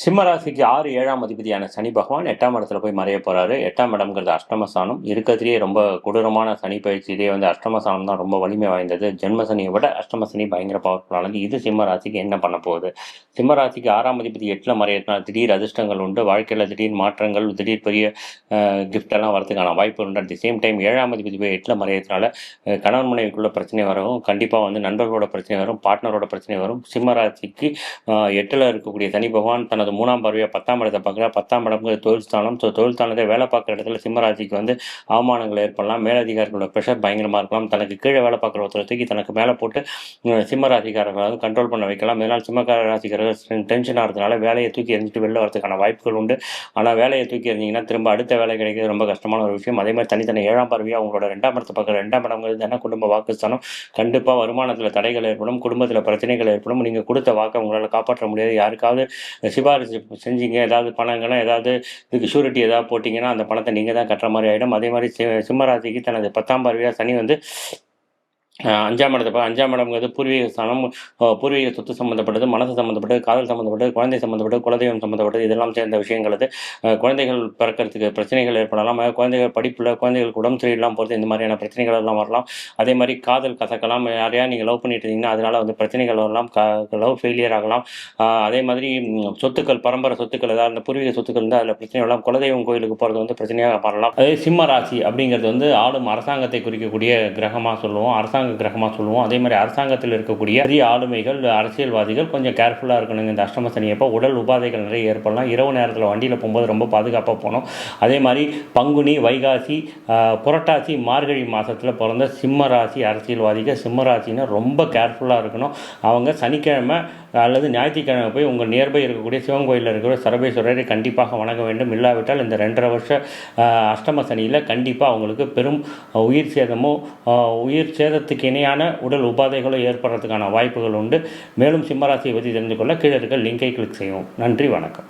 சிம்ம ராசிக்கு 6, 7ஆம் அதிபதியான சனி பகவான் 8ஆம் இடத்துல போய் மறைய போறாரு. 8ஆம் இடம்ங்கிறது அஷ்டமஸ்தானம். இருக்கிறதுலேயே ரொம்ப கொடூரமான சனி பயிற்சி. இதே வந்து அஷ்டமஸ்தானம் தான் ரொம்ப வலிமை வாய்ந்தது. ஜென்ம சனியை விட அஷ்டம சனி பயங்கர பவர்ஃபுல்லானது. இது சிம்ம ராசிக்கு என்ன பண்ண போகுது? சிம்ம ராசிக்கு 6ஆம் அதிபதி 8ல மறையறதுனால திடீர் அதிர்ஷ்டங்கள் உண்டு. வாழ்க்கையில் திடீர் மாற்றங்கள், திடீர் பெரிய கிஃப்ட் எல்லாம் வரதுக்கான வாய்ப்பு உண்டு. அட் தி சேம் டைம் 7ஆம் அதிபதி போய் 8ல மறையறதுனால கணவன் மனைவிக்குள்ள பிரச்சனை வரும். கண்டிப்பாக வந்து நண்பர்களோட பிரச்சனை வரும், பார்ட்னரோட பிரச்சனை வரும். சிம்ம ராசிக்கு 8ல் இருக்கக்கூடிய சனி பகவான் தனது 3ஆம் பார்வையாக 10ஆம் இடத்தை பார்க்குறார். 10ஆம் இடம்ங்கிறது தொழில் ஸ்தானம். ஸோ தொழில் ஸ்தானத்தை வேலை பார்க்குற இடத்துல சிம்மராசிக்கு வந்து அவமானங்கள் ஏற்படலாம். மேலதிகாரிகளோட ப்ரெஷர் பயங்கரமாக இருக்கலாம். தனக்கு கீழே வேலை பார்க்குற ஒருத்தரை தூக்கி தனக்கு மேலே போட்டு சிம்மராசிக்காரர்களை வந்து கண்ட்ரோல் பண்ண வைக்கலாம். இதனால் சிம்மக்கார ராசிக்காரர்கள் டென்ஷன் ஆகிறதுனால வேலையை தூக்கி எரிஞ்சிட்டு வெளில வரதுக்கான வாய்ப்புகள் உண்டு. ஆனால் வேலையை தூக்கி எறிஞ்சிங்கன்னா திரும்ப அடுத்த வேலை கிடைக்கிறது ரொம்ப கஷ்டமான ஒரு விஷயம். அதே மாதிரி தனித்தனி 7ஆம் பார்வையாக அவங்களோட 2ஆம் இடத்தை பார்க்குற 2ஆம் இடம்ங்கிறது என்ன குடும்ப வாக்குஸ்தானம். கண்டிப்பாக வருமானத்தில் தடைகள் ஏற்படும், குடும்பத்தில் பிரச்சனைகள் ஏற்படும். நீங்கள் கொடுத்த வாக்கை உங்களால் காப்பாற்ற முடியாது. யாருக்காவது சிபாரிசு செஞ்சீங்க, ஏதாவது பணங்கள்லாம் ஏதாவது இதுக்கு ஷூரிட்டி ஏதாவது போட்டிங்கன்னா அந்த பணத்தை நீங்கள் தான் கட்டுற மாதிரி ஆகிடும். அதே மாதிரி சிம்மராசிக்கு தனது 10ஆம் பார்வையாக சனி வந்து 5ஆம் இடத்தை 5ஆம் இடம்ங்கிறது பூர்வீக ஸ்தானம். பூர்வீக சொத்து சம்மந்தப்பட்டது, மனசு சம்மந்தப்பட்டது, காதல் சம்மந்தப்பட்டது, குழந்தை சம்மந்தப்பட்டது, குலதெய்வம் சம்மந்தப்பட்டது, இதெல்லாம் சேர்ந்த விஷயங்கள். குழந்தைகள் பிறக்கிறதுக்கு பிரச்சனைகள் ஏற்படலாம். குழந்தைகள் படிப்பில் குழந்தைகளுக்கு உடம்பு சரியில்லாமல் போகிறது, இந்த மாதிரியான பிரச்சனைகள் எல்லாம் வரலாம். அதே மாதிரி காதல் கசக்கலாம். யாரையா நீங்கள் லவ் பண்ணிட்டு இருந்தீங்கன்னா அதனால் வந்து பிரச்சனைகள் வரலாம். லவ் ஃபெயிலியர் ஆகலாம். அதே மாதிரி சொத்துக்கள், பரம்பரை சொத்துக்கள், ஏதாவது அந்த பூர்வீக சொத்துக்கள் இருந்தால் அதில் பிரச்சனை வரலாம். குலதெய்வம் கோயிலுக்கு போகிறது வந்து பிரச்சனையாக மாறலாம். அதே சிம்ம ராசி அப்படிங்கிறது வந்து ஆளும் அரசாங்கத்தை குறிக்கக்கூடிய கிரகமாக சொல்லுவோம், அரசாங்க கிரகமாக சொல்லுவோம். அதே மாதிரி அரசாங்கத்தில் இருக்கக்கூடிய பெரிய ஆளுமைகள், அரசியல்வாதிகள் கொஞ்சம் கேர்ஃபுல்லாக இருக்கணுங்க. இந்த அஷ்டம சனியப்போ உடல் உபாதைகள் நிறைய ஏற்படலாம். இரவு நேரத்தில் வண்டியில் போகும்போது ரொம்ப பாதுகாப்பாக போகணும். அதே மாதிரி பங்குனி, வைகாசி, புரட்டாசி, மார்கழி மாதத்தில் பிறந்த சிம்ம ராசி அரசியல்வாதிகள், சிம்ம ராசின்னு ரொம்ப கேர்ஃபுல்லாக இருக்கணும். அவங்க சனிக்கிழமை அல்லது ஞாயிற்றுக்கிழமை போய் உங்கள் நியர்பை இருக்கக்கூடிய சிவன் கோயிலில் இருக்கிற சரபேஸ்வரரை கண்டிப்பாக வணங்க வேண்டும். இல்லாவிட்டால் இந்த 2.5 வருஷ அஷ்டம சனியில் கண்டிப்பாக அவங்களுக்கு பெரும் உயிர் சேதமோ உயிர் சேதத்துக்கு இணையான உடல் உபாதைகளோ ஏற்படுறதுக்கான வாய்ப்புகள் உண்டு. மேலும் சிம்மராசியை பற்றி தெரிந்து கொள்ள கீழே இருக்க லிங்கை கிளிக் செய்யவும். நன்றி, வணக்கம்.